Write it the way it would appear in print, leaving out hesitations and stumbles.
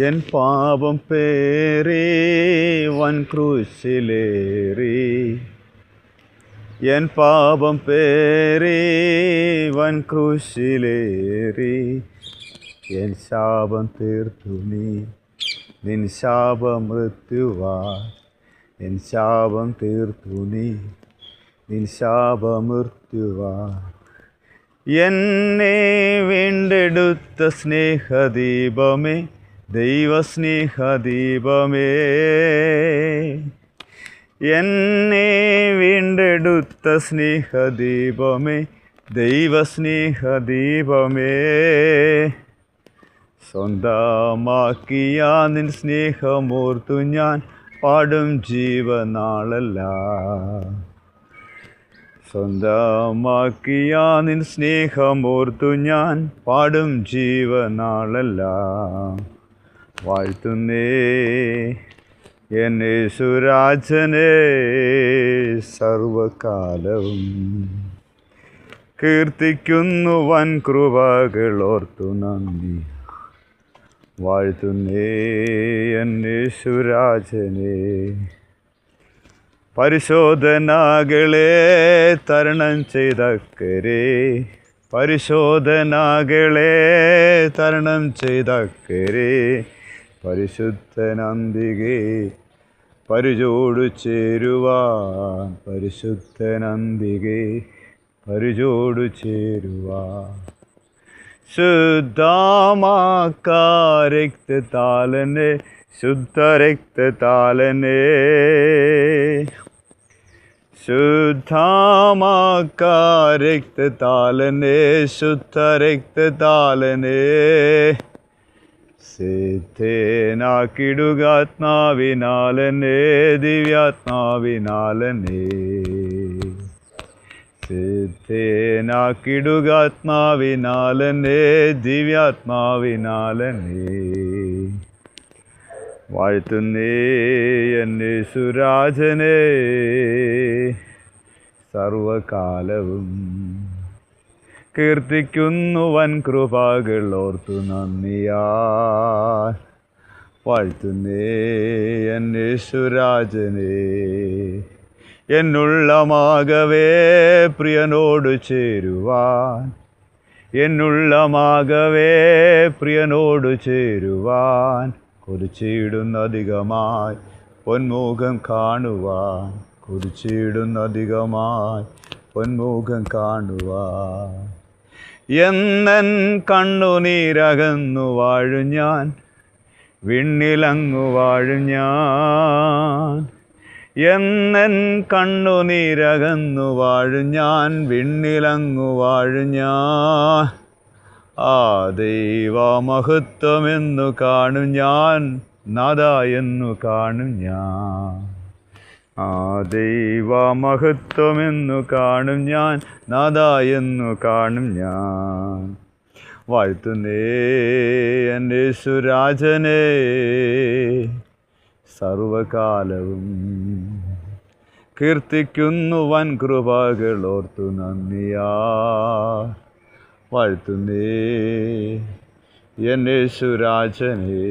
N പാപം പേറി വൻ ക്രൂശിലേറി, എൻ പാപം പേറി വൻ ക്രൂശിലേറി, എൻ ശാപം തീർത്തു നീ നിൻ ശാപമൃത്യുവാ, എൻ ശാപം തീർത്തു നീ നിൻ ശാപമൃത്യുവാ. എന്നെ വീണ്ടെടുത്ത സ്നേഹദീപമേ, ദൈവസ്നേഹദീപമേ, എന്നെ വീണ്ടെടുത്ത സ്നേഹദീപമേ, ദൈവസ്നേഹദീപമേ, സ്വന്തമാക്കിയ നിൻ സ്നേഹമോർത്തു ഞാൻ പാടും ജീവനാളെല്ലാം. സ്വന്തമാക്കിയ നിൻ സ്നേഹമോർത്തു ഞാൻ പാടും ജീവനാളെല്ലാം. വാഴ്ത്തുന്നേ എൻ യേശുരാജനെ സർവകാലവും, കീർത്തിക്കുന്നു വൻ കൃപകളോർത്തു നന്ദി. വാഴ്ത്തുന്നേ എൻ യേശുരാജനെ. പരിശോധനകളെ തരണം ചെയ്തക്കരെ, പരിശോധനകളെ തരണം ചെയ്തക്കരെ, പരിശുദ്ധനന്തികെ പരിചോടു ചേരുവാൻ, പരിശുദ്ധനന്തികെ പരിചോടു ചേരുവാൻ. ശുദ്ധമാക്കാരക്തത്താലനെ, ശുദ്ധരക്തത്താലനെ, ശുദ്ധമാക്കാരക്തത്താലനെ, ശുദ്ധരക്തത്താലനെ, സിദ്ധേനാക്കിടുക ആത്മാവിനാലനെ, ദിവ്യാത്മാവിനാലനെ, സിദ്ധേനാക്കിടുക ആത്മാവിനാലനെ, ദിവ്യാത്മാവിനാലനെ. വാഴ്ത്തുന്നേ എൻ യേശുരാജനെ സർവകാലവും, കീർത്തിക്കുന്നു വൻ കൃപകളോർത്തു നന്ദിയാൽ. വാഴ്ത്തുന്നേ എൻ യേശുരാജനെ. എന്നുള്ളമാകവേ പ്രിയനോട് ചേരുവാൻ, എന്നുള്ളമാകവേ പ്രിയനോട് ചേരുവാൻ, കൊതിച്ചിടുന്നധികമായി പൊന്മുഖം കാണുവാൻ, കൊതിച്ചിടുന്നധികമായി പൊന്മുഖം കാണുവാൻ. എന്നൻ കണ്ണുനീരകന്നു വാഴും ഞാൻ, വിണ്ണിലങ്ങു വാഴും ഞാൻ. എന്നൻ കണ്ണുനീരകന്നു വാഴും ഞാൻ, വിണ്ണിലങ്ങു വാഴും ഞാൻ. ആ ദൈവമഹത്വമെന്നു കാണും ഞാൻ, നാഥാ എന്നു കാണും ഞാൻ. ആ ദൈവമഹത്വമെന്നു കാണും ഞാൻ, നാഥാ എന്നു കാണും ഞാൻ. വാഴ്ത്തുന്നേ എൻ യേശുരാജനെ സർവകാലവും, കീർത്തിക്കുന്നു വൻ കൃപകളോർത്തു നന്ദിയാൽ. വാഴ്ത്തുന്നേ എൻ യേശുരാജനെ.